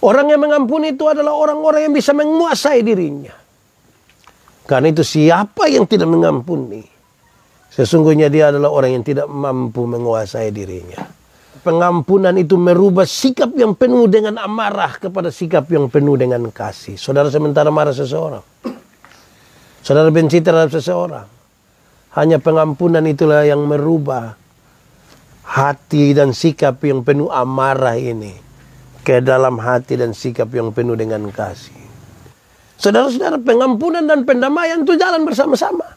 Orang yang mengampuni itu adalah orang-orang yang bisa menguasai dirinya. Karena itu siapa yang tidak mengampuni, sesungguhnya dia adalah orang yang tidak mampu menguasai dirinya. Pengampunan itu merubah sikap yang penuh dengan amarah kepada sikap yang penuh dengan kasih. Saudara sementara marah seseorang, saudara benci terhadap seseorang, hanya pengampunan itulah yang merubah hati dan sikap yang penuh amarah ini ke dalam hati dan sikap yang penuh dengan kasih. Saudara-saudara, pengampunan dan pendamaian itu jalan bersama-sama.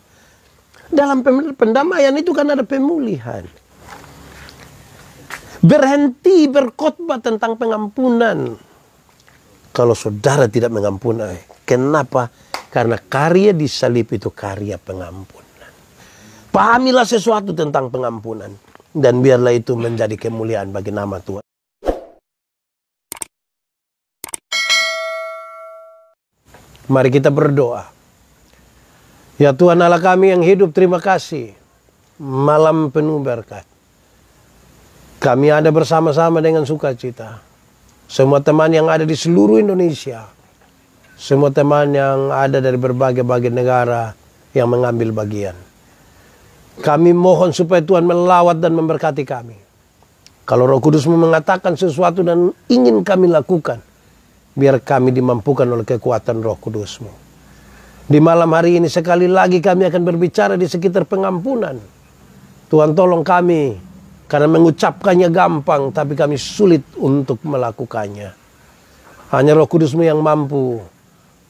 Dalam pendamaian itu kan ada pemulihan. Berhenti berkhotbah tentang pengampunan kalau saudara tidak mengampuni. Kenapa? Karena karya di salib itu karya pengampunan. Pahamilah sesuatu tentang pengampunan, dan biarlah itu menjadi kemuliaan bagi nama Tuhan. Mari kita berdoa. Ya Tuhan Allah kami yang hidup, terima kasih. Malam penuh berkat. Kami ada bersama-sama dengan sukacita. Semua teman yang ada di seluruh Indonesia. Semua teman yang ada dari berbagai-bagai negara yang mengambil bagian. Kami mohon supaya Tuhan melawat dan memberkati kami. Kalau Roh Kudus-Mu mengatakan sesuatu dan ingin kami lakukan, biar kami dimampukan oleh kekuatan Roh Kudus-Mu. Di malam hari ini sekali lagi kami akan berbicara di sekitar pengampunan. Tuhan tolong kami, karena mengucapkannya gampang, tapi kami sulit untuk melakukannya. Hanya Roh Kudus-Mu yang mampu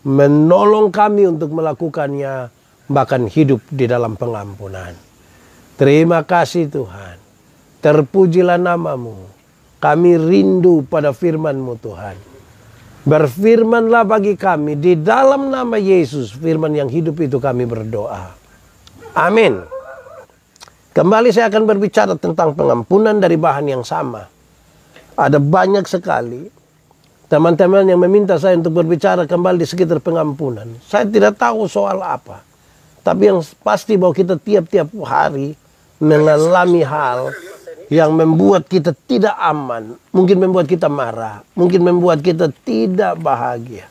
menolong kami untuk melakukannya, bahkan hidup di dalam pengampunan. Terima kasih Tuhan. Terpujilah nama-Mu. Kami rindu pada firman-Mu Tuhan. Berfirmanlah bagi kami di dalam nama Yesus, firman yang hidup itu kami berdoa. Amin. Kembali saya akan berbicara tentang pengampunan dari bahan yang sama. Ada banyak sekali teman-teman yang meminta saya untuk berbicara kembali di sekitar pengampunan. Saya tidak tahu soal apa. Tapi yang pasti bahwa kita tiap-tiap hari mengalami hal yang membuat kita tidak aman, mungkin membuat kita marah, mungkin membuat kita tidak bahagia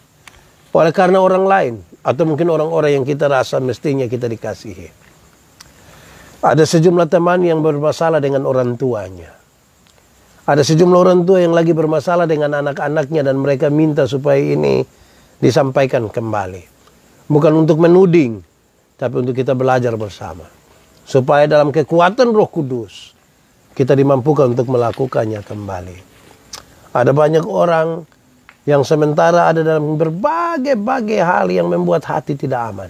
oleh karena orang lain, atau mungkin orang-orang yang kita rasa mestinya kita dikasihi. Ada sejumlah teman yang bermasalah dengan orang tuanya. Ada sejumlah orang tua yang lagi bermasalah dengan anak-anaknya, dan mereka minta supaya ini disampaikan kembali. Bukan untuk menuding, tapi untuk kita belajar bersama, supaya dalam kekuatan Roh Kudus kita dimampukan untuk melakukannya kembali. Ada banyak orang yang sementara ada dalam berbagai-bagai hal yang membuat hati tidak aman.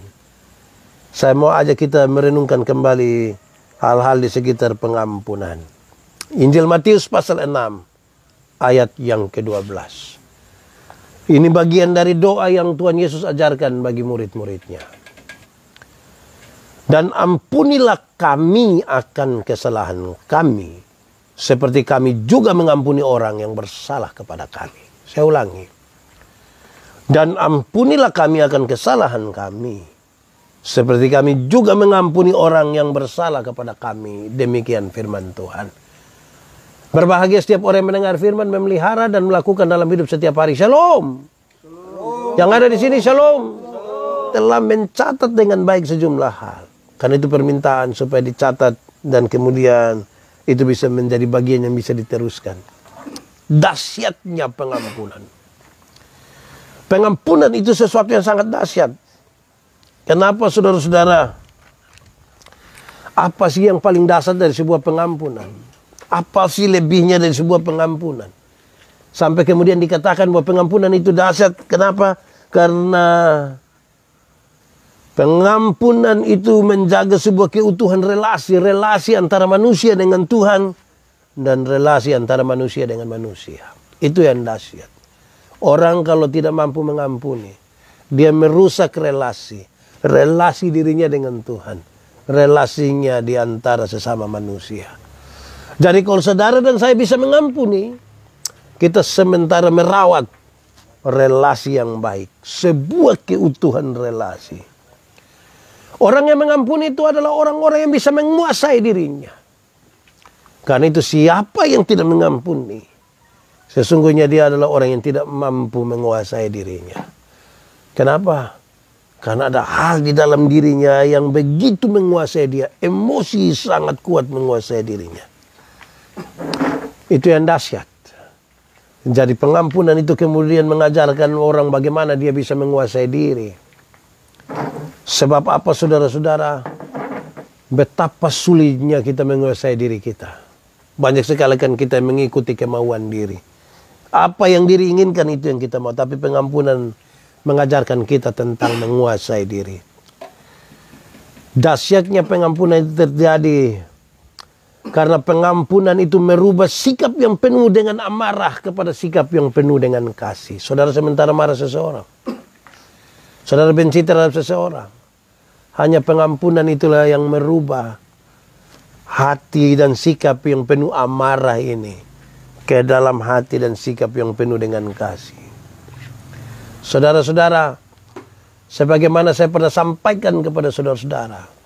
Saya mau ajak kita merenungkan kembali hal-hal di sekitar pengampunan. Injil Matius pasal 6 ayat yang ke-12. Ini bagian dari doa yang Tuhan Yesus ajarkan bagi murid-muridnya. Dan ampunilah kami akan kesalahan kami, seperti kami juga mengampuni orang yang bersalah kepada kami. Saya ulangi. Dan ampunilah kami akan kesalahan kami, seperti kami juga mengampuni orang yang bersalah kepada kami. Demikian firman Tuhan. Berbahagia setiap orang yang mendengar firman, memelihara dan melakukan dalam hidup setiap hari. Shalom. Yang ada di sini, shalom. Telah mencatat dengan baik sejumlah hal. Karena itu permintaan supaya dicatat dan kemudian itu bisa menjadi bagian yang bisa diteruskan. Dahsyatnya pengampunan. Pengampunan itu sesuatu yang sangat dahsyat. Kenapa saudara-saudara? Apa sih yang paling dasar dari sebuah pengampunan? Apa sih lebihnya dari sebuah pengampunan? Sampai kemudian dikatakan bahwa pengampunan itu dahsyat. Kenapa? Karena pengampunan itu menjaga sebuah keutuhan relasi antara manusia dengan Tuhan, dan relasi antara manusia dengan manusia. Itu yang dahsyat. Orang kalau tidak mampu mengampuni, dia merusak relasi dirinya dengan Tuhan, relasinya di antara sesama manusia. Jadi kalau saudara dan saya bisa mengampuni, kita sementara merawat relasi yang baik, sebuah keutuhan relasi. Orang yang mengampuni itu adalah orang-orang yang bisa menguasai dirinya. Karena itu siapa yang tidak mengampuni, Sesungguhnya dia adalah orang yang tidak mampu menguasai dirinya. Kenapa? Karena ada hal di dalam dirinya yang begitu menguasai dia. Emosi sangat kuat menguasai dirinya. Itu yang dahsyat. Jadi pengampunan itu kemudian mengajarkan orang bagaimana dia bisa menguasai diri. Sebab apa saudara-saudara? Betapa sulitnya kita menguasai diri kita. Banyak sekali kan kita mengikuti kemauan diri. Apa yang diri inginkan itu yang kita mau. Tapi pengampunan mengajarkan kita tentang menguasai diri. Dahsyatnya pengampunan itu terjadi karena pengampunan itu merubah sikap yang penuh dengan amarah kepada sikap yang penuh dengan kasih. Saudara sementara marah seseorang, saudara benci terhadap seseorang, hanya pengampunan itulah yang merubah hati dan sikap yang penuh amarah ini ke dalam hati dan sikap yang penuh dengan kasih. Saudara-saudara, sebagaimana saya pernah sampaikan kepada saudara-saudara,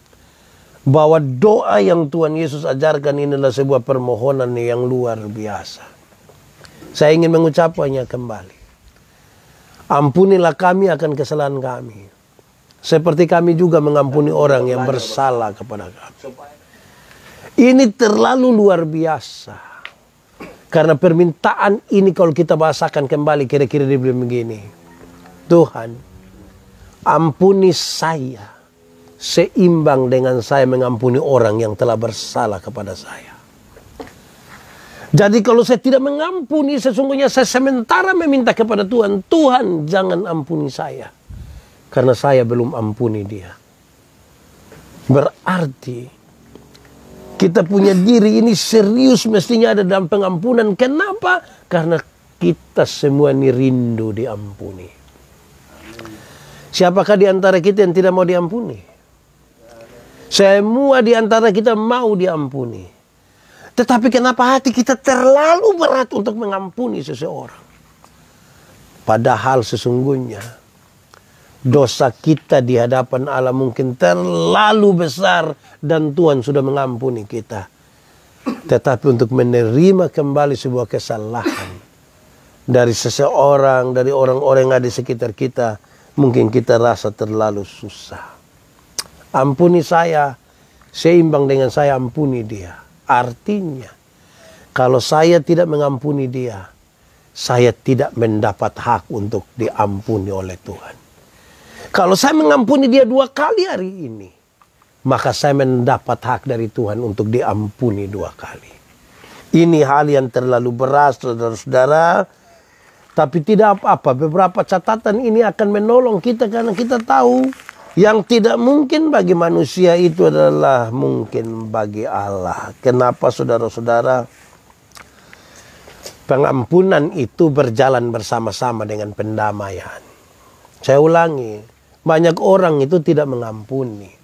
bahwa doa yang Tuhan Yesus ajarkan ini adalah sebuah permohonan yang luar biasa. Saya ingin mengucapkannya kembali. Ampunilah kami akan kesalahan kami, seperti kami juga mengampuni orang yang bersalah kepada kami. Ini terlalu luar biasa. Karena permintaan ini kalau kita bahasakan kembali kira-kira dia bilang begini. Tuhan, ampuni saya seimbang dengan saya mengampuni orang yang telah bersalah kepada saya. Jadi kalau saya tidak mengampuni, sesungguhnya saya sementara meminta kepada Tuhan, Tuhan jangan ampuni saya, karena saya belum ampuni dia. Berarti kita punya diri ini serius mestinya ada dalam pengampunan. Kenapa? Karena kita semua ini rindu diampuni. Siapakah di antara kita yang tidak mau diampuni? Semua di antara kita mau diampuni. Tetapi kenapa hati kita terlalu berat untuk mengampuni seseorang? Padahal sesungguhnya dosa kita di hadapan Allah mungkin terlalu besar dan Tuhan sudah mengampuni kita. Tetapi untuk menerima kembali sebuah kesalahan dari seseorang, dari orang-orang yang ada di sekitar kita, mungkin kita rasa terlalu susah. Ampuni saya, seimbang dengan saya ampuni dia. Artinya, kalau saya tidak mengampuni dia, saya tidak mendapat hak untuk diampuni oleh Tuhan. Kalau saya mengampuni dia 2 kali hari ini, maka saya mendapat hak dari Tuhan untuk diampuni 2 kali. Ini hal yang terlalu berat, saudara-saudara. Tapi tidak apa-apa, beberapa catatan ini akan menolong kita karena kita tahu yang tidak mungkin bagi manusia itu adalah mungkin bagi Allah. Kenapa saudara-saudara? Pengampunan itu berjalan bersama-sama dengan pendamaian. Saya ulangi, banyak orang itu tidak mengampuni.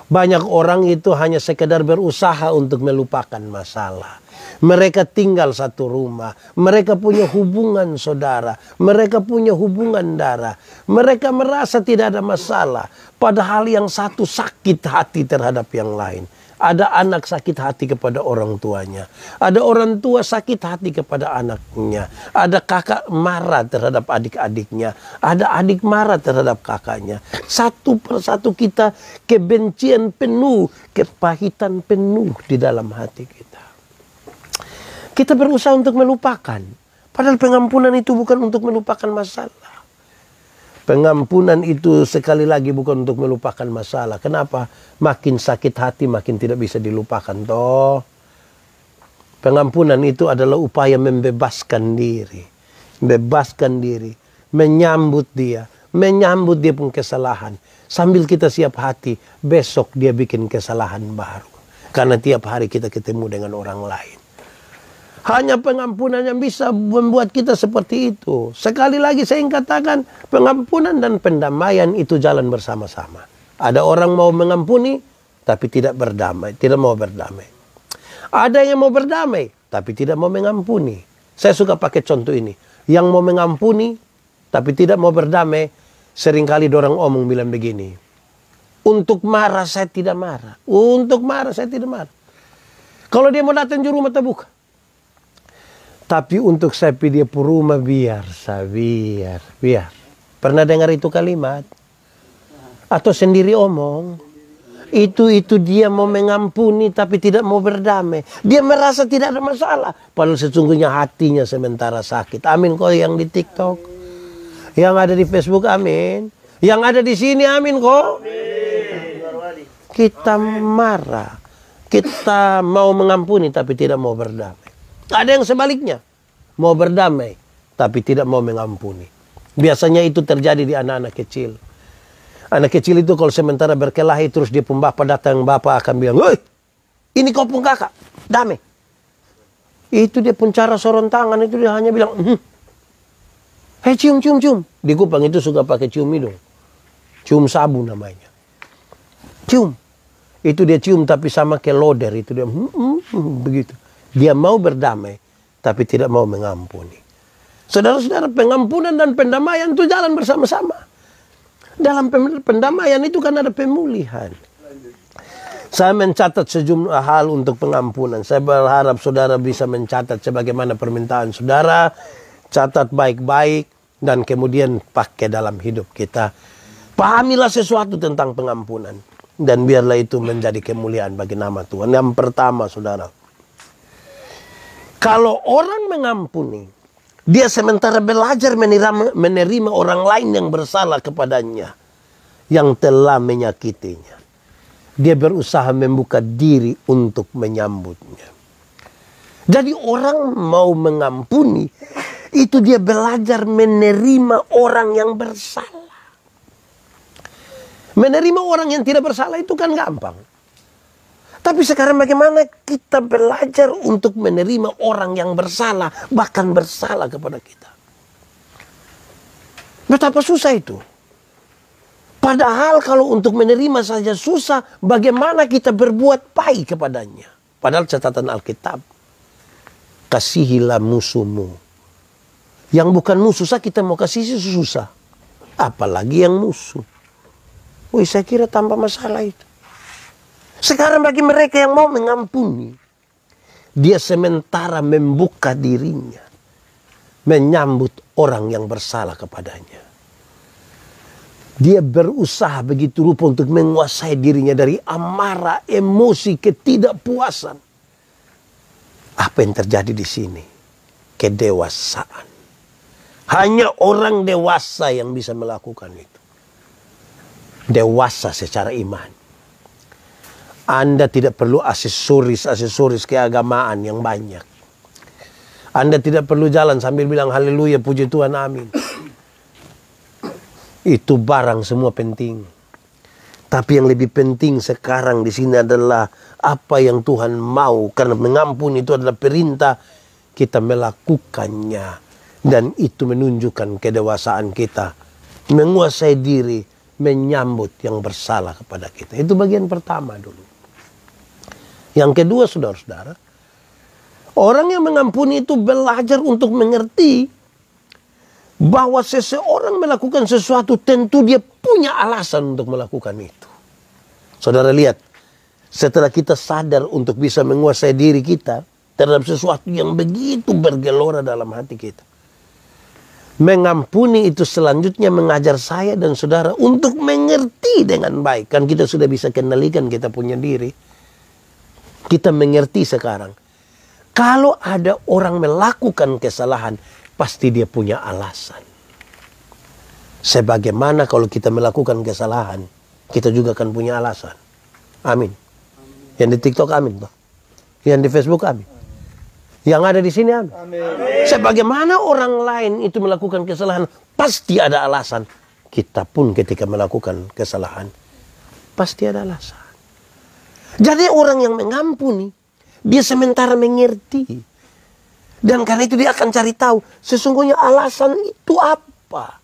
Banyak orang itu hanya sekedar berusaha untuk melupakan masalah. Mereka tinggal satu rumah. Mereka punya hubungan saudara. Mereka punya hubungan darah. Mereka merasa tidak ada masalah. Padahal yang satu sakit hati terhadap yang lain. Ada anak sakit hati kepada orang tuanya. Ada orang tua sakit hati kepada anaknya. Ada kakak marah terhadap adik-adiknya. Ada adik marah terhadap kakaknya. Satu persatu kita kebencian penuh, kepahitan penuh di dalam hati kita. Kita berusaha untuk melupakan. Padahal pengampunan itu bukan untuk melupakan masalah. Pengampunan itu sekali lagi bukan untuk melupakan masalah. Kenapa? Makin sakit hati makin tidak bisa dilupakan. Toh. Pengampunan itu adalah upaya membebaskan diri. Bebaskan diri. Menyambut dia. Menyambut dia pun kesalahan. Sambil kita siap hati. Besok dia bikin kesalahan baru. Karena tiap hari kita ketemu dengan orang lain. Hanya pengampunan yang bisa membuat kita seperti itu. Sekali lagi saya ingin katakan, pengampunan dan pendamaian itu jalan bersama-sama. Ada orang mau mengampuni, tapi tidak berdamai, tidak mau berdamai. Ada yang mau berdamai, tapi tidak mau mengampuni. Saya suka pakai contoh ini. Yang mau mengampuni, tapi tidak mau berdamai, seringkali dorang omong bilang begini. Untuk marah saya tidak marah. Untuk marah saya tidak marah. Kalau dia mau datang juru mata buka. Tapi untuk sapi dia rumah biar. Pernah dengar itu kalimat? Atau sendiri omong? Itu dia mau mengampuni tapi tidak mau berdamai. Dia merasa tidak ada masalah. Padahal sesungguhnya hatinya sementara sakit. Amin kok yang di TikTok. Yang ada di Facebook amin. Yang ada di sini amin kok. Kita marah. Kita mau mengampuni tapi tidak mau berdamai. Ada yang sebaliknya. Mau berdamai tapi tidak mau mengampuni. Biasanya itu terjadi di anak-anak kecil. Anak kecil itu kalau sementara berkelahi terus dia pun bapak datang, bapak akan bilang, "Woi, ini kau pun kakak, damai." Itu dia pun cara sorong tangan, itu dia hanya bilang, "Hei cium. Di Kupang itu suka pakai cium hidung. Cium sabu namanya. Cium. Itu dia cium tapi sama kayak loder. Itu dia begitu. Dia mau berdamai tapi tidak mau mengampuni. Saudara-saudara, pengampunan dan pendamaian itu jalan bersama-sama. Dalam pendamaian itu kan ada pemulihan. Saya mencatat sejumlah hal untuk pengampunan. Saya berharap saudara bisa mencatat sebagaimana permintaan saudara. Catat baik-baik dan kemudian pakai dalam hidup kita. Pahamilah sesuatu tentang pengampunan. Dan biarlah itu menjadi kemuliaan bagi nama Tuhan. Yang pertama saudara. Kalau orang mengampuni, dia sementara belajar menerima orang lain yang bersalah kepadanya. Yang telah menyakitinya. Dia berusaha membuka diri untuk menyambutnya. Jadi orang mau mengampuni, itu dia belajar menerima orang yang bersalah. Menerima orang yang tidak bersalah itu kan gampang. Tapi sekarang bagaimana kita belajar untuk menerima orang yang bersalah, bahkan bersalah kepada kita. Betapa susah itu. Padahal kalau untuk menerima saja susah, bagaimana kita berbuat baik kepadanya. Padahal catatan Alkitab, kasihilah musuhmu. Yang bukan musuh kita mau kasih susah. Apalagi yang musuh. Wih, saya kira tanpa masalah itu. Sekarang bagi mereka yang mau mengampuni, dia sementara membuka dirinya, menyambut orang yang bersalah kepadanya. Dia berusaha begitu rupa untuk menguasai dirinya dari amarah, emosi, ketidakpuasan. Apa yang terjadi di sini? Kedewasaan. Hanya orang dewasa yang bisa melakukan itu. Dewasa secara iman. Anda tidak perlu aksesoris keagamaan yang banyak. Anda tidak perlu jalan sambil bilang haleluya, puji Tuhan, amin. Itu barang semua penting. Tapi yang lebih penting sekarang di sini adalah apa yang Tuhan mau. Karena mengampuni itu adalah perintah, kita melakukannya. Dan itu menunjukkan kedewasaan kita. Menguasai diri, menyambut yang bersalah kepada kita. Itu bagian pertama dulu. Yang kedua, saudara-saudara, orang yang mengampuni itu belajar untuk mengerti bahwa seseorang melakukan sesuatu tentu dia punya alasan untuk melakukan itu. Saudara lihat, setelah kita sadar untuk bisa menguasai diri kita terhadap sesuatu yang begitu bergelora dalam hati kita, mengampuni itu selanjutnya mengajar saya dan saudara untuk mengerti dengan baik. Kan kita sudah bisa kendalikan kita punya diri. Kita mengerti sekarang. Kalau ada orang melakukan kesalahan, pasti dia punya alasan. Sebagaimana kalau kita melakukan kesalahan, kita juga akan punya alasan. Amin. Yang di TikTok amin. Toh. Yang di Facebook amin. Yang ada di sini amin. Sebagaimana orang lain itu melakukan kesalahan, pasti ada alasan. Kita pun ketika melakukan kesalahan, pasti ada alasan. Jadi orang yang mengampuni, dia sementara mengerti. Dan karena itu dia akan cari tahu, sesungguhnya alasan itu apa.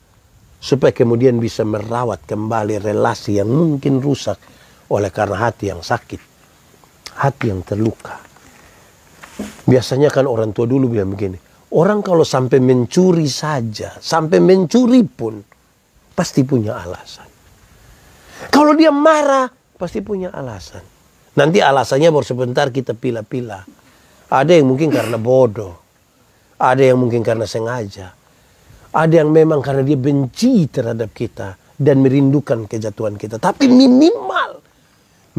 Supaya kemudian bisa merawat kembali relasi yang mungkin rusak oleh karena hati yang sakit. Hati yang terluka. Biasanya kan orang tua dulu bilang begini, orang kalau sampai mencuri saja, sampai mencuri pun, pasti punya alasan. Kalau dia marah, pasti punya alasan. Nanti alasannya baru sebentar kita pilih-pilih. Ada yang mungkin karena bodoh. Ada yang mungkin karena sengaja. Ada yang memang karena dia benci terhadap kita dan merindukan kejatuhan kita. Tapi minimal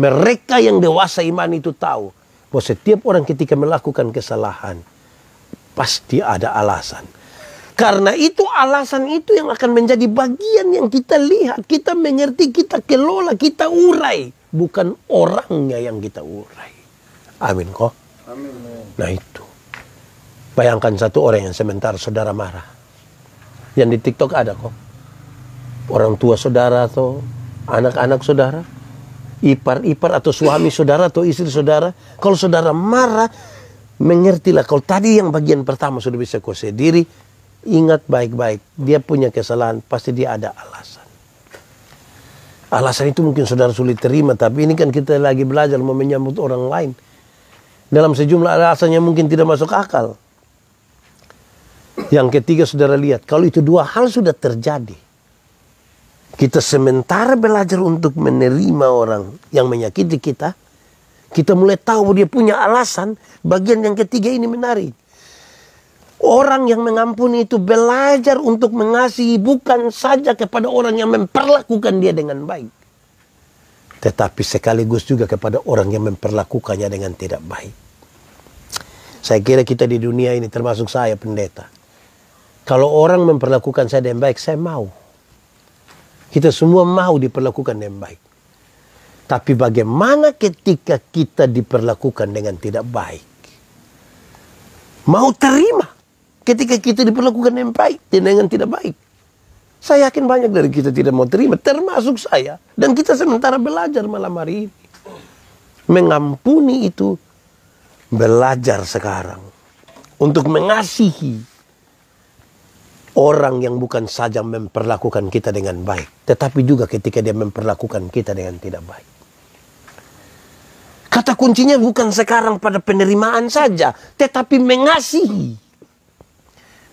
mereka yang dewasa iman itu tahu bahwa setiap orang ketika melakukan kesalahan pasti ada alasan. Karena itu alasan itu yang akan menjadi bagian yang kita lihat, kita mengerti, kita kelola, kita urai. Bukan orangnya yang kita urai. Amin kok. Amin. Nah itu. Bayangkan satu orang yang sementara saudara marah. Yang di TikTok ada kok. Orang tua saudara atau anak-anak saudara. Ipar-ipar atau suami saudara atau istri saudara. Kalau saudara marah, mengertilah. Kalau tadi yang bagian pertama sudah bisa kuasai diri, ingat baik-baik. Dia punya kesalahan, pasti dia ada alasan. Alasan itu mungkin saudara sulit terima, tapi ini kan kita lagi belajar mau menyambut orang lain. Dalam sejumlah alasan yang mungkin tidak masuk akal. Yang ketiga saudara lihat, kalau itu dua hal sudah terjadi, kita sementara belajar untuk menerima orang yang menyakiti kita, kita mulai tahu dia punya alasan. Bagian yang ketiga ini menarik. Orang yang mengampuni itu belajar untuk mengasihi bukan saja kepada orang yang memperlakukan dia dengan baik, tetapi sekaligus juga kepada orang yang memperlakukannya dengan tidak baik. Saya kira kita di dunia ini, termasuk saya pendeta, kalau orang memperlakukan saya dengan baik, saya mau. Kita semua mau diperlakukan dengan baik. Tapi bagaimana ketika kita diperlakukan dengan tidak baik? Mau terima ketika kita diperlakukan dengan baik dan dengan tidak baik. Saya yakin banyak dari kita tidak mau terima, termasuk saya. Dan kita sementara belajar malam hari ini. Mengampuni itu belajar sekarang. Untuk mengasihi orang yang bukan saja memperlakukan kita dengan baik, tetapi juga ketika dia memperlakukan kita dengan tidak baik. Kata kuncinya bukan sekarang pada penerimaan saja, tetapi mengasihi.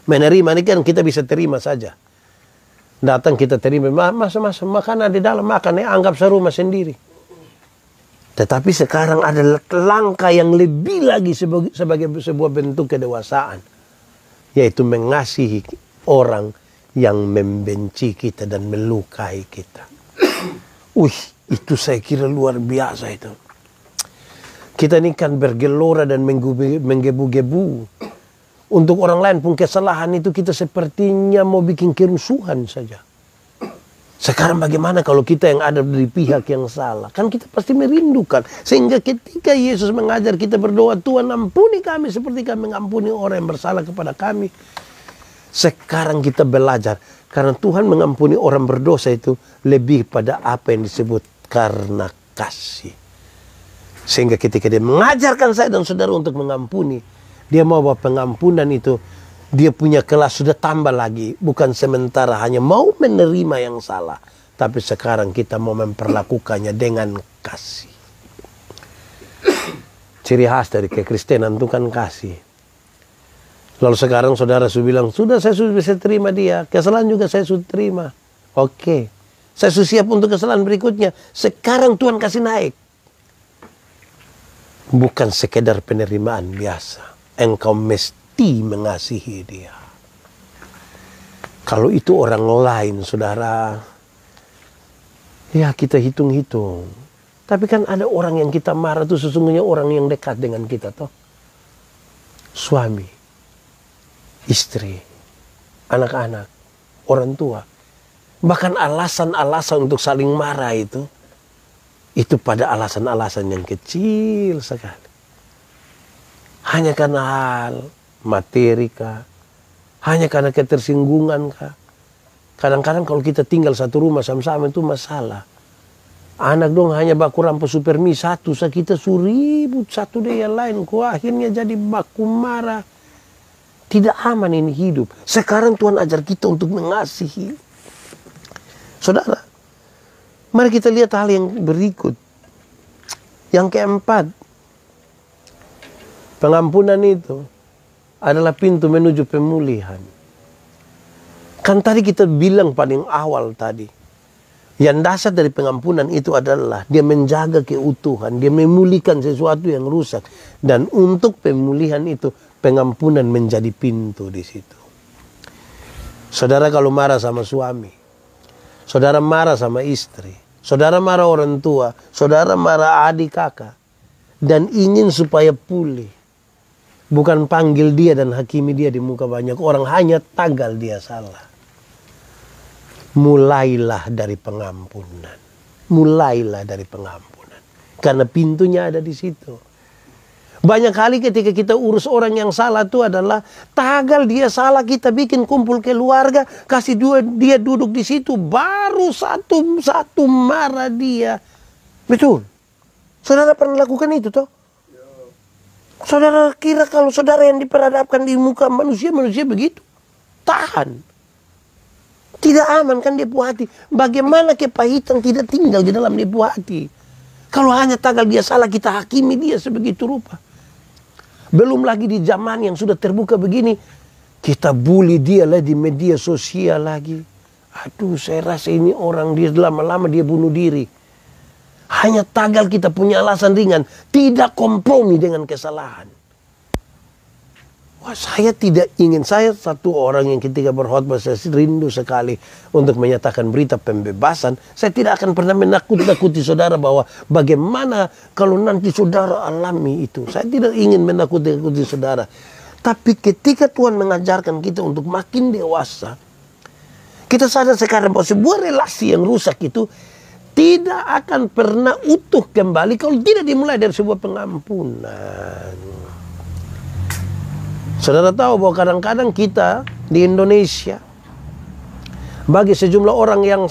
Menerima ini kan kita bisa terima saja. Datang kita terima, masa makanan di dalam makan, anggap serumah sendiri. Tetapi sekarang ada langkah yang lebih lagi sebagai sebuah bentuk kedewasaan, yaitu mengasihi orang yang membenci kita dan melukai kita. Itu saya kira luar biasa itu. Kita ini kan bergelora dan menggebu-gebu. Untuk orang lain pun kesalahan itu kita sepertinya mau bikin kerusuhan saja. Sekarang bagaimana kalau kita yang ada di pihak yang salah? Kan kita pasti merindukan. Sehingga ketika Yesus mengajar kita berdoa, Tuhan ampuni kami seperti kami mengampuni orang yang bersalah kepada kami. Sekarang kita belajar. Karena Tuhan mengampuni orang berdosa itu lebih pada apa yang disebut karena kasih. Sehingga ketika dia mengajarkan saya dan saudara untuk mengampuni, dia mau bahwa pengampunan itu dia punya kelas sudah tambah lagi. Bukan sementara hanya mau menerima yang salah, tapi sekarang kita mau memperlakukannya dengan kasih. Ciri khas dari kekristenan itu kan kasih. Lalu sekarang saudara sudah bilang, sudah saya sudah bisa terima dia, kesalahan juga saya sudah terima. Oke, saya sudah siap untuk kesalahan berikutnya. Sekarang Tuhan kasih naik. Bukan sekedar penerimaan biasa. Engkau mesti mengasihi dia. Kalau itu orang lain, saudara, ya kita hitung-hitung. Tapi kan ada orang yang kita marah itu sesungguhnya orang yang dekat dengan kita, toh. Suami, istri, anak-anak, orang tua. Bahkan alasan-alasan untuk saling marah itu pada alasan-alasan yang kecil sekali. Hanya karena hal materi kah? Hanya karena ketersinggungan kah? Kadang-kadang kalau kita tinggal satu rumah sama-sama itu masalah. Anak dong hanya baku rampo supermi satu, kita suribut satu deh yang lain. Kok akhirnya jadi baku marah. Tidak aman ini hidup. Sekarang Tuhan ajar kita untuk mengasihi. Saudara, mari kita lihat hal yang berikut. Yang keempat, pengampunan itu adalah pintu menuju pemulihan. Kan tadi kita bilang paling awal tadi, yang dasar dari pengampunan itu adalah dia menjaga keutuhan, dia memulihkan sesuatu yang rusak. Dan untuk pemulihan itu pengampunan menjadi pintu di situ. Saudara kalau marah sama suami, saudara marah sama istri, saudara marah orang tua, saudara marah adik kakak, dan ingin supaya pulih, bukan panggil dia dan hakimi dia di muka banyak orang, hanya tagal dia salah. Mulailah dari pengampunan. Mulailah dari pengampunan. Karena pintunya ada di situ. Banyak kali ketika kita urus orang yang salah itu adalah tagal dia salah, kita bikin kumpul keluarga, kasih dia duduk di situ, baru satu marah dia. Betul. Saudara pernah lakukan itu toh? Saudara kira kalau saudara yang diperhadapkan di muka manusia begitu? Tahan. Tidak aman kan dia punya hati. Bagaimana kepahitan tidak tinggal di dalam dia punya hati. Kalau hanya tagal dia salah, kita hakimi dia sebegitu rupa. Belum lagi di zaman yang sudah terbuka begini, kita bully dia lah di media sosial lagi. Aduh, saya rasa ini orang dia lama-lama dia bunuh diri. Hanya tagal kita punya alasan ringan, tidak kompromi dengan kesalahan. Wah, saya tidak ingin, saya satu orang yang ketika berkhotbah saya rindu sekali untuk menyatakan berita pembebasan. Saya tidak akan pernah menakut-nakuti saudara bahwa bagaimana kalau nanti saudara alami itu. Saya tidak ingin menakut-nakuti saudara. Tapi ketika Tuhan mengajarkan kita untuk makin dewasa, kita sadar sekarang bahwa sebuah relasi yang rusak itu tidak akan pernah utuh kembali kalau tidak dimulai dari sebuah pengampunan. Saudara tahu bahwa kadang-kadang kita di Indonesia, bagi sejumlah orang yang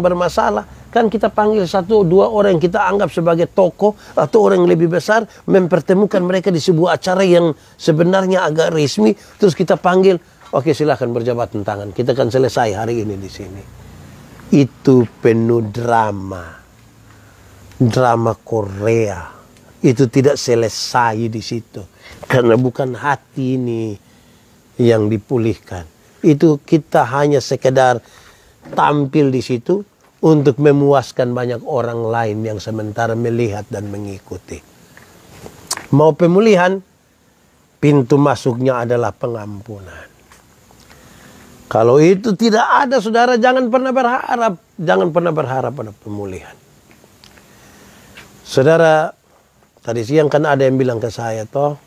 bermasalah, kan kita panggil satu dua orang yang kita anggap sebagai tokoh atau orang yang lebih besar, mempertemukan mereka di sebuah acara yang sebenarnya agak resmi, terus kita panggil, oke silahkan berjabatan tangan, kita akan selesai hari ini di sini. Itu penuh drama Korea. Itu tidak selesai di situ. Karena bukan hati ini yang dipulihkan. Itu kita hanya sekedar tampil di situ untuk memuaskan banyak orang lain yang sementara melihat dan mengikuti. Mau pemulihan, pintu masuknya adalah pengampunan. Kalau itu tidak ada, saudara jangan pernah berharap. Jangan pernah berharap pada pemulihan. Saudara, tadi siang kan ada yang bilang ke saya toh,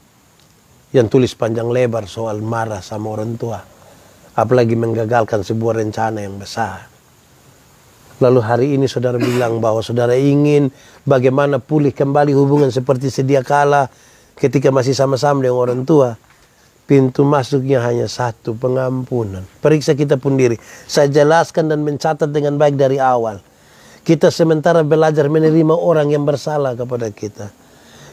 yang tulis panjang lebar soal marah sama orang tua. Apalagi menggagalkan sebuah rencana yang besar. Lalu hari ini saudara bilang bahwa saudara ingin bagaimana pulih kembali hubungan seperti sedia kala ketika masih sama-sama dengan orang tua. Pintu masuknya hanya satu, pengampunan. Periksa kita pun diri. Saya jelaskan dan mencatat dengan baik dari awal. Kita sementara belajar menerima orang yang bersalah kepada kita.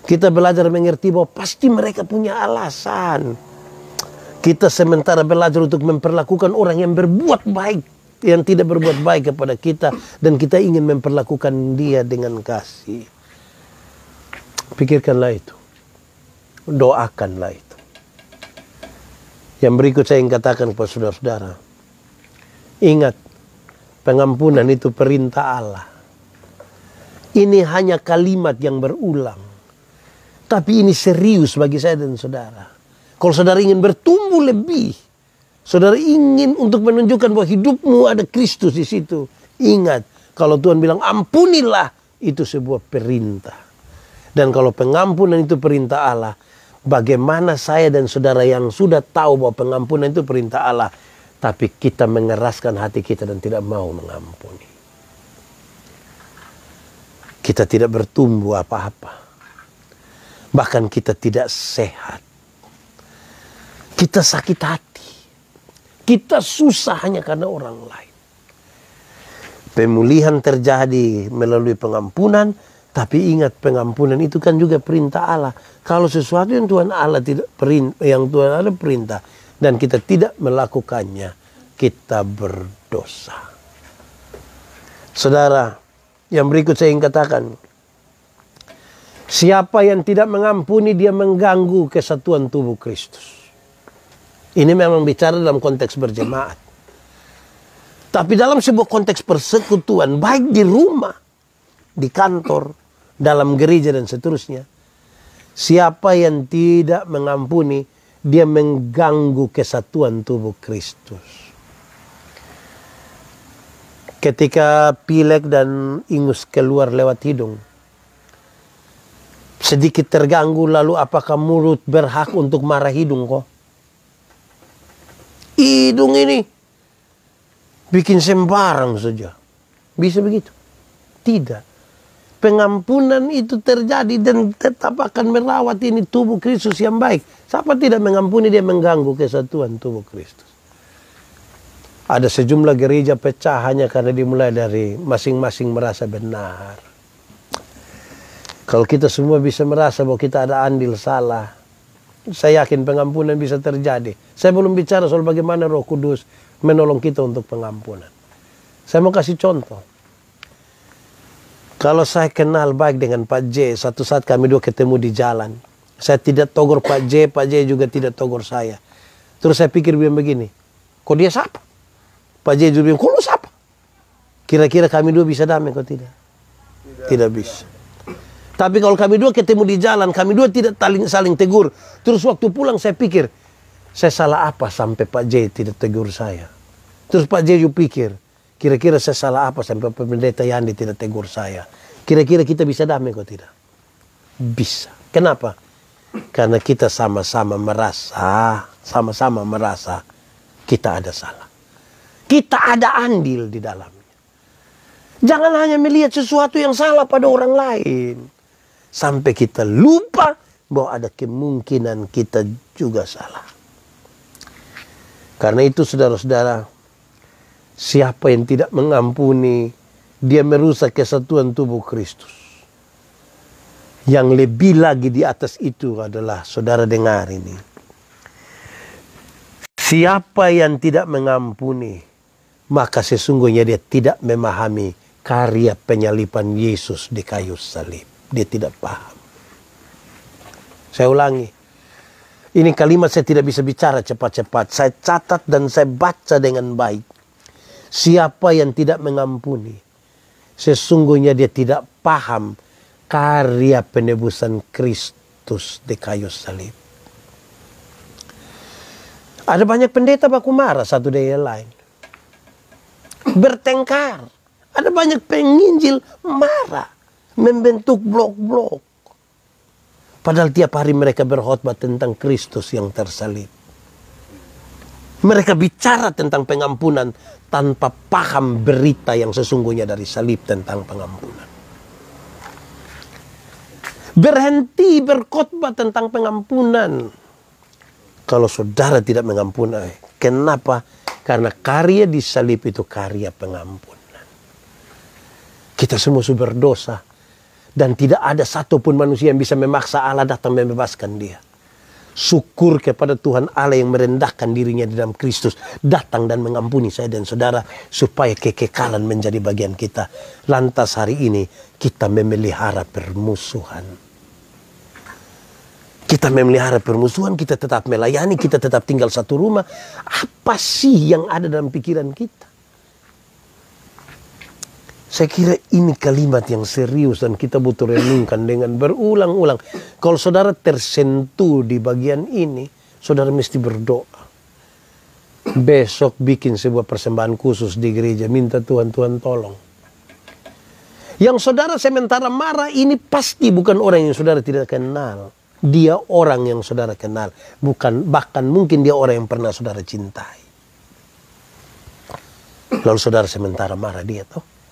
Kita belajar mengerti bahwa pasti mereka punya alasan. Kita sementara belajar untuk memperlakukan orang yang berbuat baik, yang tidak berbuat baik kepada kita, dan kita ingin memperlakukan dia dengan kasih. Pikirkanlah itu. Doakanlah itu. Yang berikut saya ingin katakan kepada saudara-saudara. Ingat, pengampunan itu perintah Allah. Ini hanya kalimat yang berulang. Tapi ini serius bagi saya dan saudara. Kalau saudara ingin bertumbuh lebih, saudara ingin untuk menunjukkan bahwa hidupmu ada Kristus di situ. Ingat, kalau Tuhan bilang ampunilah, itu sebuah perintah. Dan kalau pengampunan itu perintah Allah, bagaimana saya dan saudara yang sudah tahu bahwa pengampunan itu perintah Allah, tapi kita mengeraskan hati kita dan tidak mau mengampuni. Kita tidak bertumbuh apa-apa. Bahkan kita tidak sehat. Kita sakit hati. Kita susah hanya karena orang lain. Pemulihan terjadi melalui pengampunan. Tapi ingat, pengampunan itu kan juga perintah Allah. Kalau sesuatu yang Tuhan Allah perintah dan kita tidak melakukannya, kita berdosa. Saudara, yang berikut saya ingin katakan. Siapa yang tidak mengampuni, dia mengganggu kesatuan tubuh Kristus. Ini memang bicara dalam konteks berjemaat. Tapi dalam sebuah konteks persekutuan, baik di rumah, di kantor, dalam gereja dan seterusnya. Siapa yang tidak mengampuni, dia mengganggu kesatuan tubuh Kristus. Ketika pilek dan ingus keluar lewat hidung, sedikit terganggu, lalu apakah mulut berhak untuk marah hidung kok? Hidung ini bikin sembarang saja. Bisa begitu? Tidak. Pengampunan itu terjadi dan tetap akan merawat ini tubuh Kristus yang baik. Siapa tidak mengampuni, dia mengganggu kesatuan tubuh Kristus. Ada sejumlah gereja pecah hanya karena dimulai dari masing-masing merasa benar. Kalau kita semua bisa merasa bahwa kita ada andil salah, saya yakin pengampunan bisa terjadi. Saya belum bicara soal bagaimana Roh Kudus menolong kita untuk pengampunan. Saya mau kasih contoh. Kalau saya kenal baik dengan Pak J, satu saat kami dua ketemu di jalan. Saya tidak tegur Pak J juga tidak tegur saya. Terus saya pikir bilang begini, kok dia siapa? Pak J juga bilang, kok lu siapa? Kira-kira kami dua bisa damai kok tidak? Tidak bisa. Tapi kalau kami dua ketemu di jalan, kami dua tidak saling tegur. Terus waktu pulang saya pikir, saya salah apa sampai Pak J tidak tegur saya? Terus Pak J juga pikir, kira-kira saya salah apa sampai Pendeta Yandi tidak tegur saya? Kira-kira kita bisa damai kok tidak? Bisa. Kenapa? Karena kita sama-sama merasa kita ada salah. Kita ada andil di dalamnya. Jangan hanya melihat sesuatu yang salah pada orang lain. Sampai kita lupa bahwa ada kemungkinan kita juga salah. Karena itu saudara-saudara, siapa yang tidak mengampuni, dia merusak kesatuan tubuh Kristus. Yang lebih lagi di atas itu adalah, saudara dengar ini. Siapa yang tidak mengampuni, maka sesungguhnya dia tidak memahami karya penyaliban Yesus di kayu salib. Dia tidak paham. Saya ulangi. Ini kalimat saya tidak bisa bicara cepat-cepat. Saya catat dan saya baca dengan baik. Siapa yang tidak mengampuni, sesungguhnya dia tidak paham karya penebusan Kristus di kayu salib. Ada banyak pendeta baku marah satu dengan lain. Bertengkar. Ada banyak penginjil marah. Membentuk blok-blok. Padahal tiap hari mereka berkhotbah tentang Kristus yang tersalib. Mereka bicara tentang pengampunan tanpa paham berita yang sesungguhnya dari salib tentang pengampunan. Berhenti berkhotbah tentang pengampunan. Kalau saudara tidak mengampuni, kenapa? Karena karya di salib itu karya pengampunan. Kita semua sudah berdosa. Dan tidak ada satupun manusia yang bisa memaksa Allah datang membebaskan dia. Syukur kepada Tuhan Allah yang merendahkan dirinya di dalam Kristus. Datang dan mengampuni saya dan saudara. Supaya kekekalan menjadi bagian kita. Lantas hari ini kita memelihara permusuhan. Kita memelihara permusuhan, kita tetap melayani, kita tetap tinggal satu rumah. Apa sih yang ada dalam pikiran kita? Saya kira ini kalimat yang serius dan kita butuh renungkan dengan berulang-ulang. Kalau saudara tersentuh di bagian ini, saudara mesti berdoa. Besok bikin sebuah persembahan khusus di gereja, minta Tuhan tolong. Yang saudara sementara marah ini pasti bukan orang yang saudara tidak kenal. Dia orang yang saudara kenal. Bahkan mungkin dia orang yang pernah saudara cintai. Lalu saudara sementara marah dia toh.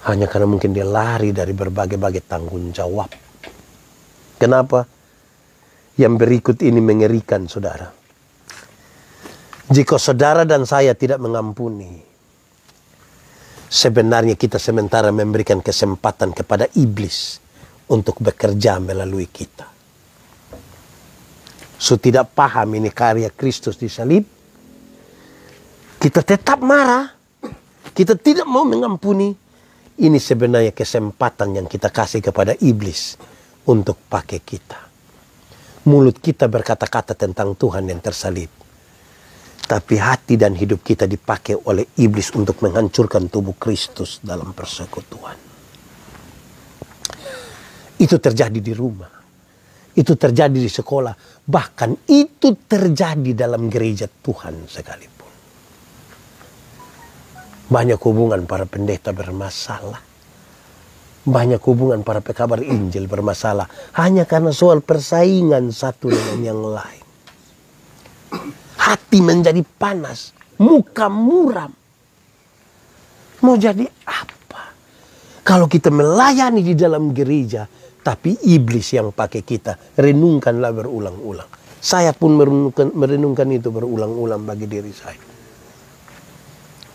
Hanya karena mungkin dia lari dari berbagai-bagai tanggung jawab. Kenapa? Yang berikut ini mengerikan saudara. Jika saudara dan saya tidak mengampuni, sebenarnya kita sementara memberikan kesempatan kepada iblis untuk bekerja melalui kita. So tidak paham ini karya Kristus di salib. Kita tetap marah. Kita tidak mau mengampuni. Ini sebenarnya kesempatan yang kita kasih kepada iblis untuk pakai kita. Mulut kita berkata-kata tentang Tuhan yang tersalib. Tapi hati dan hidup kita dipakai oleh iblis untuk menghancurkan tubuh Kristus dalam persekutuan. Itu terjadi di rumah. Itu terjadi di sekolah. Bahkan itu terjadi dalam gereja Tuhan sekalipun. Banyak hubungan para pendeta bermasalah. Banyak hubungan para pekabar Injil bermasalah. Hanya karena soal persaingan satu dengan yang lain. Hati menjadi panas. Muka muram. Mau jadi apa? Kalau kita melayani di dalam gereja, tapi iblis yang pakai kita. Renungkanlah berulang-ulang. Saya pun merenungkan itu berulang-ulang bagi diri saya.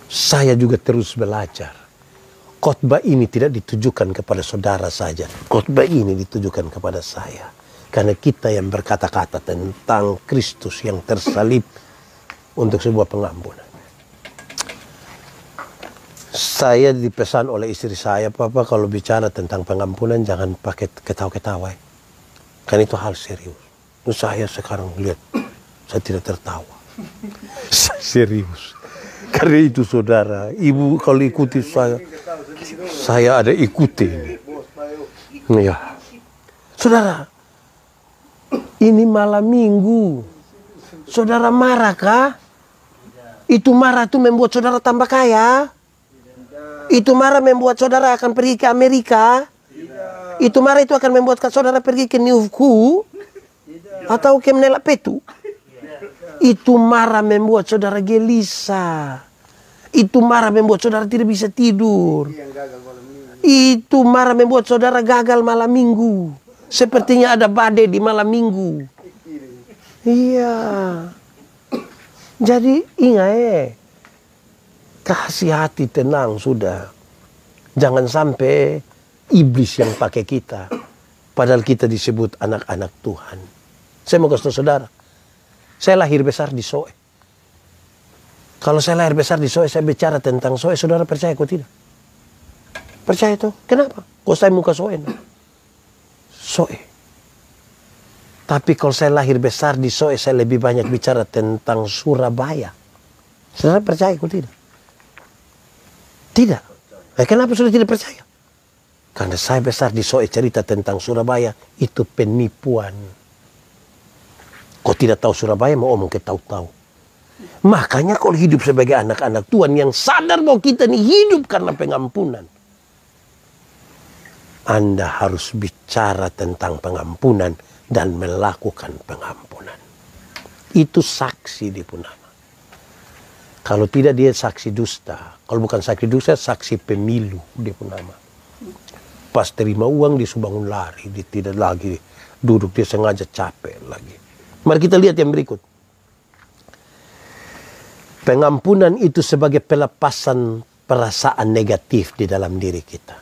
Saya juga terus belajar. Khotbah ini tidak ditujukan kepada saudara saja. Khotbah ini ditujukan kepada saya. Karena kita yang berkata-kata tentang Kristus yang tersalib untuk sebuah pengampunan. Saya dipesan oleh istri saya, Papa kalau bicara tentang pengampunan jangan pakai ketawa-ketawa. Kan itu hal serius. Saya sekarang lihat, saya tidak tertawa. Serius. Karena itu saudara, ibu kalau ikuti saya ada ikuti ini. Ya. Saudara, ini malam minggu. Saudara marah kah? Itu marah itu membuat saudara tambah kaya? Itu marah membuat saudara akan pergi ke Amerika? Itu marah itu akan membuat saudara pergi ke New York? Atau ke Menela Petu? Itu marah membuat saudara gelisah. Itu marah membuat saudara tidak bisa tidur. Itu marah membuat saudara gagal malam minggu. Sepertinya ada badai di malam minggu. Iya. Jadi ingat kasih hati tenang sudah. Jangan sampai iblis yang pakai kita. Padahal kita disebut anak-anak Tuhan. Saya mau kasih tahu saudara. Saya lahir besar di Soe. Kalau saya lahir besar di Soe, saya bicara tentang Soe, saudara percaya kok tidak? Percaya itu? Kenapa? Kok saya muka Soe? Soe. Tapi kalau saya lahir besar di Soe, saya lebih banyak bicara tentang Surabaya. Saudara percaya kok tidak? Tidak. Kenapa sudah tidak percaya? Karena saya besar di Soe, cerita tentang Surabaya, itu penipuan. Kau tidak tahu Surabaya, mau omong ke tahu-tahu. Makanya kalau hidup sebagai anak-anak Tuhan yang sadar bahwa kita ini hidup karena pengampunan. Anda harus bicara tentang pengampunan dan melakukan pengampunan. Itu saksi di Punama. Kalau tidak dia saksi dusta. Kalau bukan saksi dusta, saksi pemilu di Punama. Pas terima uang dia bangun lari, dia tidak lagi duduk, dia sengaja capek lagi. Mari kita lihat yang berikut. Pengampunan itu sebagai pelepasan perasaan negatif di dalam diri kita.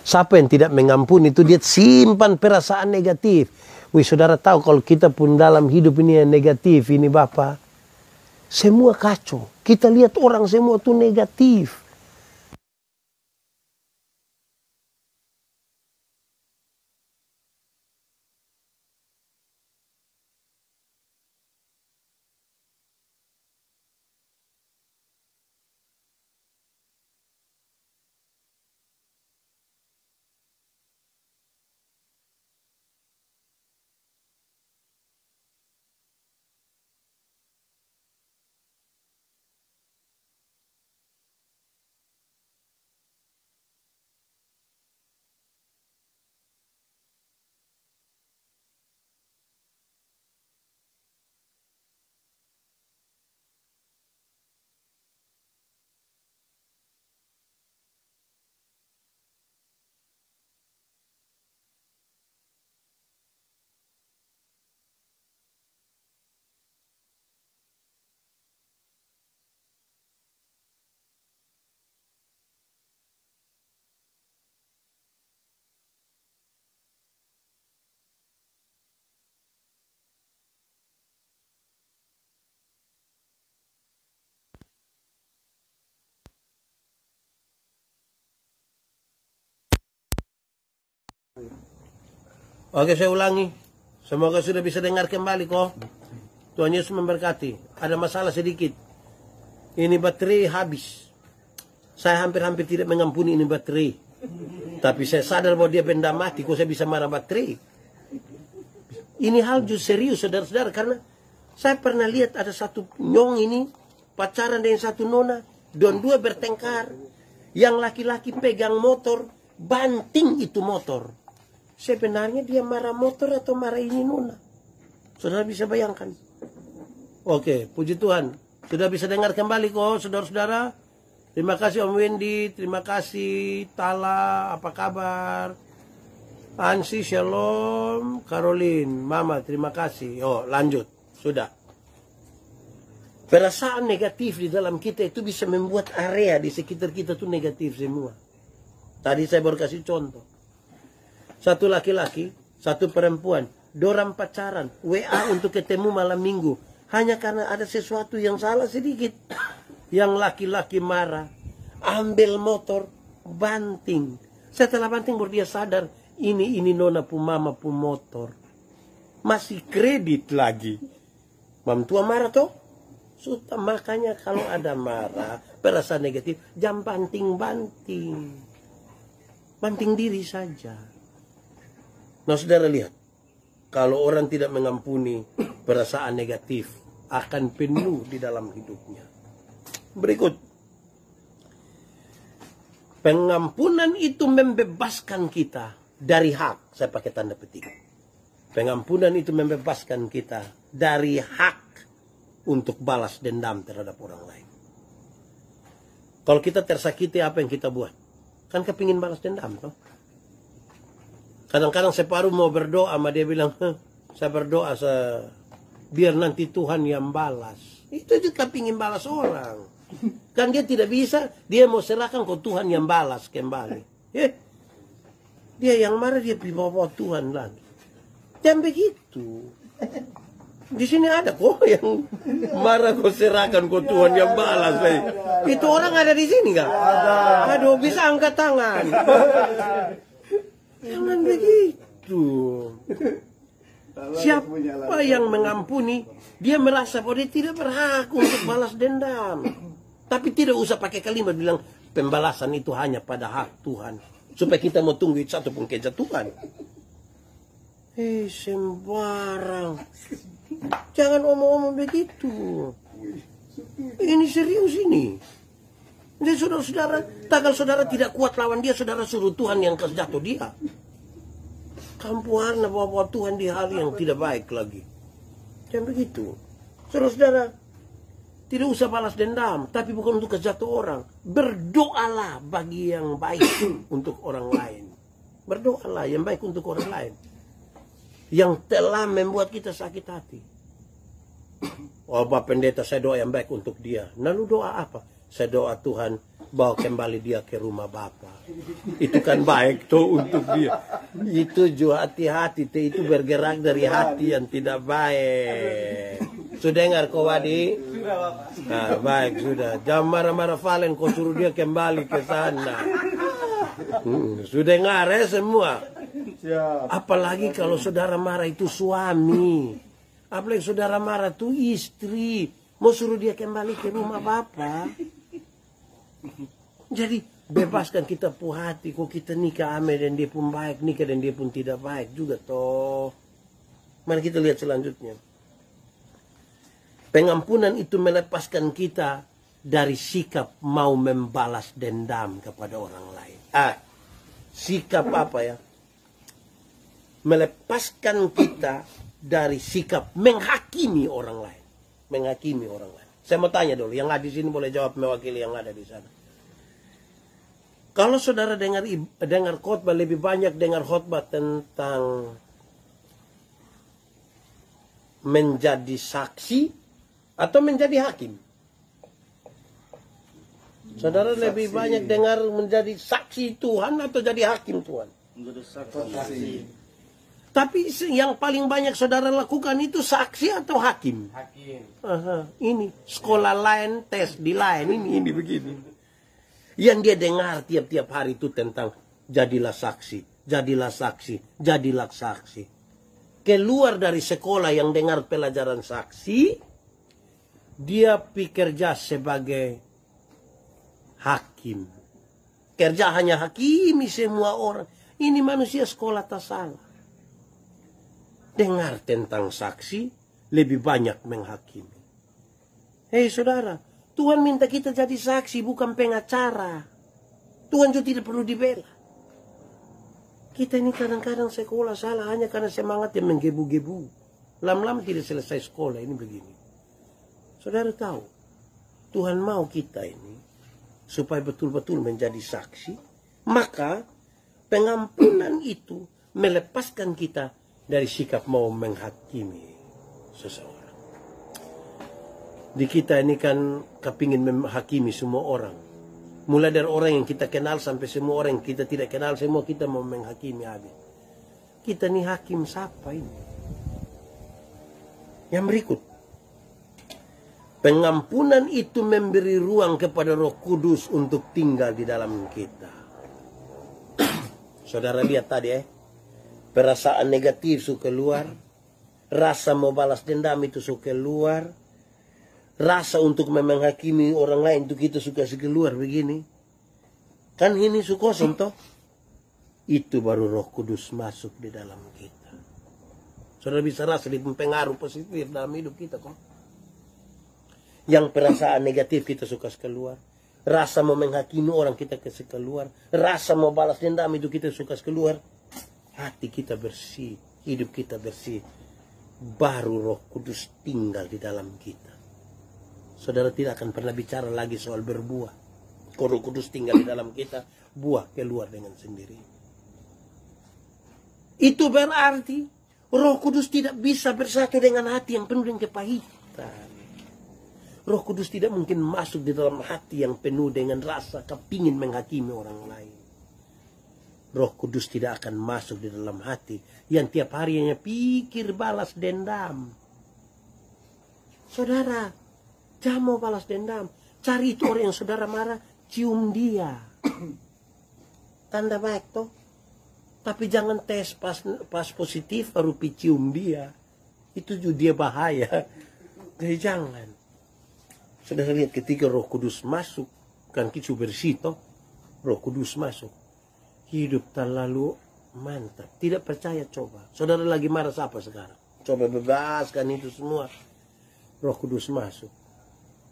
Siapa yang tidak mengampuni itu dia simpan perasaan negatif. Wih, saudara tahu kalau kita pun dalam hidup ini yang negatif ini Bapak. Semua kacau. Kita lihat orang semua itu negatif. Oke, saya ulangi. Semoga sudah bisa dengar kembali kok. Tuhan Yesus memberkati. Ada masalah sedikit. Ini baterai habis. Saya hampir-hampir tidak mengampuni ini baterai. Tapi saya sadar bahwa dia benda mati, kok saya bisa marah baterai. Ini hal justru serius, saudara-saudara, karena saya pernah lihat ada satu nyong ini pacaran dengan satu nona, dan dua bertengkar. Yang laki-laki pegang motor, banting itu motor. Sebenarnya dia marah motor atau marah ini nona? Saudara bisa bayangkan. Oke, puji Tuhan. Sudah bisa dengar kembali kok, saudara-saudara. Terima kasih Om Wendy, terima kasih Tala, apa kabar? Ansi, Shalom, Caroline, Mama, terima kasih. Oh, lanjut, sudah. Perasaan negatif di dalam kita itu bisa membuat area di sekitar kita tuh negatif semua. Tadi saya baru kasih contoh. Satu laki-laki, satu perempuan, dorang pacaran, WA untuk ketemu malam minggu. Hanya karena ada sesuatu yang salah sedikit. Yang laki-laki marah, ambil motor, banting. Setelah banting baru dia sadar, ini nona pu mama pu motor. Masih kredit lagi. Mam tua marah toh? Sudah, makanya kalau ada marah, perasaan negatif, jangan banting-banting. Banting diri saja. Nah, saudara lihat. Kalau orang tidak mengampuni perasaan negatif, akan penuh di dalam hidupnya. Berikut. Pengampunan itu membebaskan kita dari hak. Saya pakai tanda petik. Pengampunan itu membebaskan kita dari hak untuk balas dendam terhadap orang lain. Kalau kita tersakiti, apa yang kita buat? Kan kepingin balas dendam, toh? Kadang-kadang separuh mau berdoa, sama dia bilang, saya berdoa biar nanti Tuhan yang balas. Itu juga kepingin balas orang. Kan dia tidak bisa, dia mau serahkan ke Tuhan yang balas kembali. Dia yang marah, dia bawa Tuhan lagi. Jangan begitu. Di sini ada kok yang marah kok serahkan ke Tuhan yang balas. Itu orang ada di sini nggak? Aduh, bisa angkat tangan. Jangan begitu. Siapa yang mengampuni, dia merasa bahwa dia tidak berhak untuk balas dendam. Tapi tidak usah pakai kalimat bilang pembalasan itu hanya pada hak Tuhan. Supaya kita mau tunggu satu pun kejatuhan. Sembarang. Jangan omong-omong begitu. Ini serius ini. Jadi saudara-saudara, kalau saudara tidak kuat lawan dia, saudara suruh Tuhan yang jatuh dia. Kampuarna bawa Tuhan di hal yang tidak baik lagi. Jangan begitu. Saudara-saudara, tidak usah balas dendam, tapi bukan untuk kejatuh orang. Berdoalah bagi yang baik untuk orang lain. Berdoalah yang baik untuk orang lain. Yang telah membuat kita sakit hati. Oh, Bapak Pendeta, saya doa yang baik untuk dia. Lalu doa apa? Saya doa Tuhan bawa kembali dia ke rumah Bapak. Itu kan baik tuh untuk dia. Itu juga hati-hati, itu bergerak dari hati yang tidak baik. Sudah dengar kau Wadi? Nah, baik sudah. Jangan marah-marah Valen, kau suruh dia kembali ke sana. Sudah dengar ya semua. Apalagi kalau saudara marah itu suami. Apalagi saudara marah itu istri. Mau suruh dia kembali ke rumah Bapak. Jadi bebaskan kita pu hati. Kok kita nikah ame dan dia pun baik, nikah dan dia pun tidak baik juga toh. Mari kita lihat selanjutnya. Pengampunan itu melepaskan kita dari sikap mau membalas dendam kepada orang lain. Sikap apa ya? Melepaskan kita dari sikap menghakimi orang lain. Menghakimi orang lain. Saya mau tanya dulu, yang ada di sini boleh jawab mewakili yang ada di sana. Kalau saudara dengar khotbah, lebih banyak dengar khotbah tentang menjadi saksi atau menjadi hakim? Saudara lebih banyak dengar menjadi saksi Tuhan atau jadi hakim Tuhan? Menjadi saksi. Tapi yang paling banyak saudara lakukan itu saksi atau hakim? Hakim. Ini sekolah lain, tes di lain, ini begini. Yang dia dengar tiap-tiap hari itu tentang jadilah saksi, jadilah saksi, jadilah saksi. Keluar dari sekolah yang dengar pelajaran saksi, dia bekerja sebagai hakim. Kerja hanya hakimi semua orang. Ini manusia sekolah tak salah. Dengar tentang saksi, lebih banyak menghakimi. Hei saudara, Tuhan minta kita jadi saksi, bukan pengacara. Tuhan juga tidak perlu dibela. Kita ini kadang-kadang sekolah salah hanya karena semangat yang menggebu-gebu. Lama-lama tidak selesai sekolah ini begini. Saudara tahu, Tuhan mau kita ini supaya betul-betul menjadi saksi. Maka pengampunan itu melepaskan kita dari sikap mau menghakimi seseorang. Di kita ini kan kepingin menghakimi semua orang. Mulai dari orang yang kita kenal sampai semua orang yang kita tidak kenal, semua kita mau menghakimi habis. Kita nih hakim siapa ini? Yang berikut. Pengampunan itu memberi ruang kepada Roh Kudus untuk tinggal di dalam kita. Saudara lihat tadi perasaan negatif suka keluar. Rasa mau balas dendam itu suka keluar. Rasa untuk menghakimi orang lain itu kita suka keluar begini. Kan ini kosong toh. Itu baru Roh Kudus masuk di dalam kita. Saudara bisa rasa di pengaruh positif dalam hidup kita kok. Yang perasaan negatif kita suka keluar. Rasa mau menghakimi orang kita keluar. Rasa mau balas dendam itu kita suka keluar. Hati kita bersih. Hidup kita bersih. Baru Roh Kudus tinggal di dalam kita. Saudara tidak akan pernah bicara lagi soal berbuah. Kalau Roh Kudus tinggal di dalam kita, buah keluar dengan sendiri. Itu berarti Roh Kudus tidak bisa bersatu dengan hati yang penuh dengan kepahitan. Roh Kudus tidak mungkin masuk di dalam hati yang penuh dengan rasa kepingin menghakimi orang lain. Roh Kudus tidak akan masuk di dalam hati yang tiap hari hanya pikir balas dendam. Saudara, jangan mau balas dendam. Cari itu orang yang saudara marah, cium dia. Tanda baik toh. Tapi jangan tes pas positif baru cium dia. Itu juga dia bahaya. Jadi jangan. Saudara lihat ketika Roh Kudus masuk, kan kita bersih toh. Roh Kudus masuk. Hidup terlalu mantap. Tidak percaya coba. Saudara lagi marah siapa sekarang? Coba bebaskan itu semua. Roh Kudus masuk.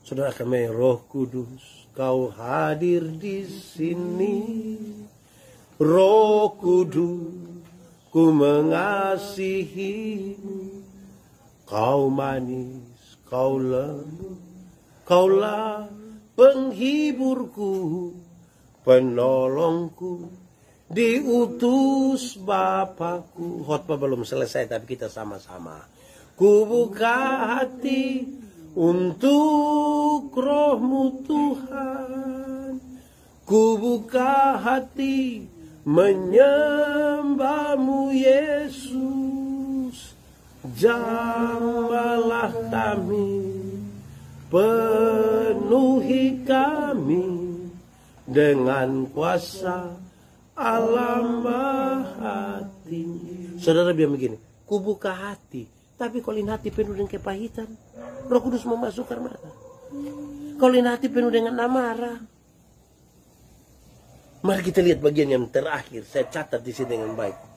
Saudara akan main, Roh Kudus, kau hadir di sini. Roh Kudus, ku mengasihimu. Kau manis, kau lembut, kaulah penghiburku, penolongku, diutus Bapakku. Khotbah belum selesai tapi kita sama-sama. Ku buka hati untuk Roh-Mu Tuhan. Ku buka hati menyembah-Mu Yesus. Jamahlah kami, penuhi kami dengan kuasa alam Maha Tinggi. Saudara bilang begini, ku buka hati, tapi kalau hati penuh dengan kepahitan, Roh Kudus mau masuk ke mana? Kalau hati penuh dengan amarah. Mari kita lihat bagian yang terakhir. Saya catat di sini dengan baik.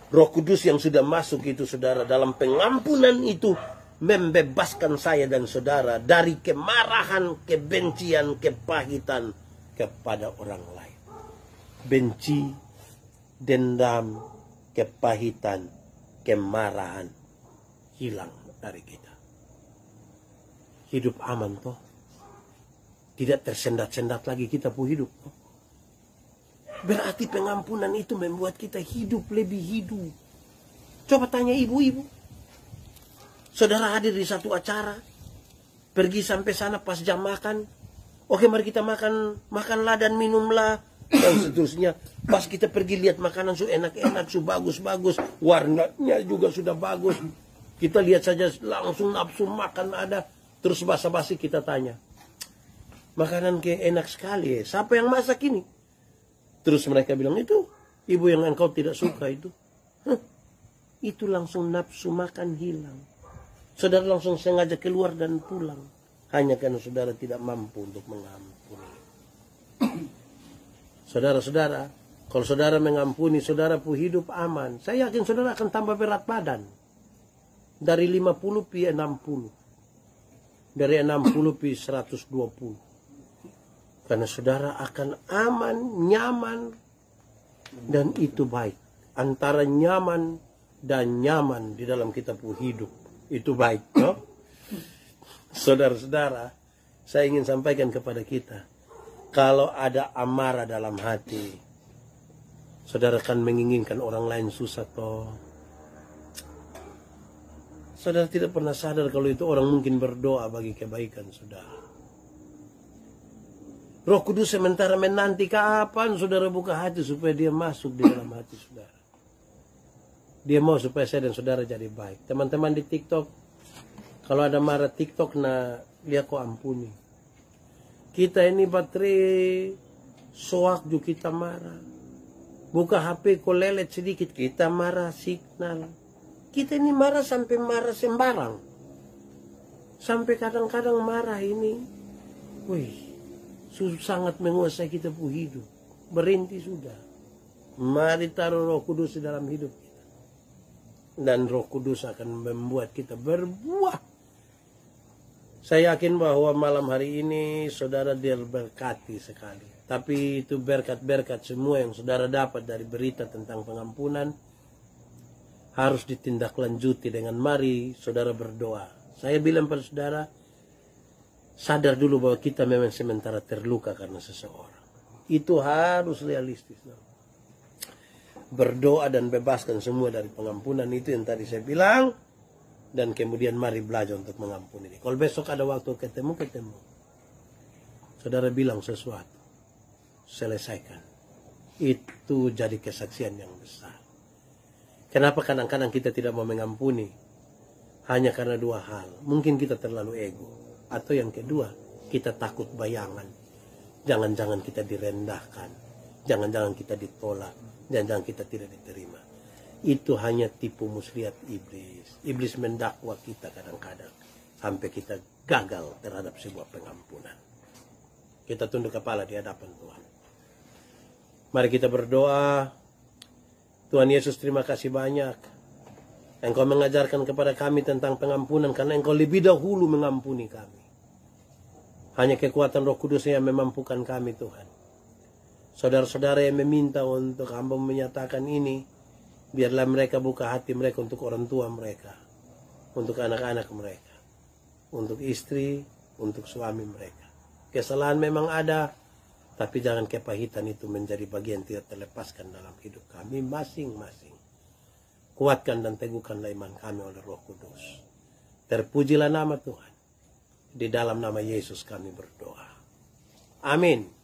Roh Kudus yang sudah masuk itu, saudara, dalam pengampunan itu membebaskan saya dan saudara dari kemarahan, kebencian, kepahitan kepada orang lain. Benci, dendam, kepahitan, kemarahan hilang dari kita. Hidup aman toh. Tidak tersendat-sendat lagi kita pun hidup toh. Berarti pengampunan itu membuat kita hidup lebih hidup. Coba tanya ibu-ibu. Saudara hadir di satu acara, pergi sampai sana pas jam makan. Oke, mari kita makanlah dan minumlah dan seterusnya. Pas kita pergi lihat makanan su enak-enak, su bagus-bagus, warnanya juga sudah bagus. Kita lihat saja langsung nafsu makan ada. Terus basa-basi kita tanya, makanan kayak enak sekali ya. Siapa yang masak ini? Terus mereka bilang, itu ibu yang engkau tidak suka itu. Itu langsung nafsu makan hilang. Saudara langsung sengaja keluar dan pulang. Hanya karena saudara tidak mampu untuk mengampuni. Saudara-saudara, kalau saudara mengampuni, saudara pu hidup aman. Saya yakin saudara akan tambah berat badan. Dari 50 pi 60. Dari 60 pi 120. Karena saudara akan aman, nyaman, dan itu baik. Antara nyaman dan nyaman di dalam kita pu hidup. Itu baik, no? Saudara-saudara, saya ingin sampaikan kepada kita. Kalau ada amarah dalam hati, saudara kan menginginkan orang lain susah toh. Saudara tidak pernah sadar kalau itu orang mungkin berdoa bagi kebaikan saudara. Roh Kudus sementara menanti kapan saudara buka hati supaya dia masuk di dalam hati saudara. Dia mau supaya saya dan saudara jadi baik. Teman-teman di TikTok, kalau ada marah TikTok, nah lihat kok ampuni. Kita ini baterai soak juga kita marah. Buka HP kok lelet sedikit kita marah signal. Kita ini marah sampai marah sembarang. Sampai kadang-kadang marah ini, wih, sangat menguasai kita pu hidup. Berhenti sudah. Mari taruh Roh Kudus di dalam hidup kita. Dan Roh Kudus akan membuat kita berbuah. Saya yakin bahwa malam hari ini saudara diberkati sekali. Tapi itu berkat-berkat semua yang saudara dapat dari berita tentang pengampunan harus ditindaklanjuti dengan mari saudara berdoa. Saya bilang pada saudara, sadar dulu bahwa kita memang sementara terluka karena seseorang. Itu harus realistis. Berdoa dan bebaskan semua dari pengampunan itu yang tadi saya bilang. Dan kemudian mari belajar untuk mengampuni. Kalau besok ada waktu ketemu. Saudara bilang sesuatu. Selesaikan. Itu jadi kesaksian yang besar. Kenapa kadang-kadang kita tidak mau mengampuni? Hanya karena dua hal. Mungkin kita terlalu ego. Atau yang kedua, kita takut bayangan. Jangan-jangan kita direndahkan. Jangan-jangan kita ditolak. Jangan-jangan kita tidak diterima. Itu hanya tipu muslihat iblis. Iblis mendakwa kita kadang-kadang sampai kita gagal terhadap sebuah pengampunan. Kita tunduk kepala di hadapan Tuhan. Mari kita berdoa. Tuhan Yesus, terima kasih banyak. Engkau mengajarkan kepada kami tentang pengampunan karena Engkau lebih dahulu mengampuni kami. Hanya kekuatan Roh Kudus yang memampukan kami, Tuhan. Saudara-saudara yang meminta untuk hamba menyatakan ini, biarlah mereka buka hati mereka untuk orang tua mereka, untuk anak-anak mereka, untuk istri, untuk suami mereka. Kesalahan memang ada, tapi jangan kepahitan itu menjadi bagian tidak terlepaskan dalam hidup kami masing-masing. Kuatkan dan teguhkanlah iman kami oleh Roh Kudus. Terpujilah nama Tuhan. Di dalam nama Yesus kami berdoa. Amin.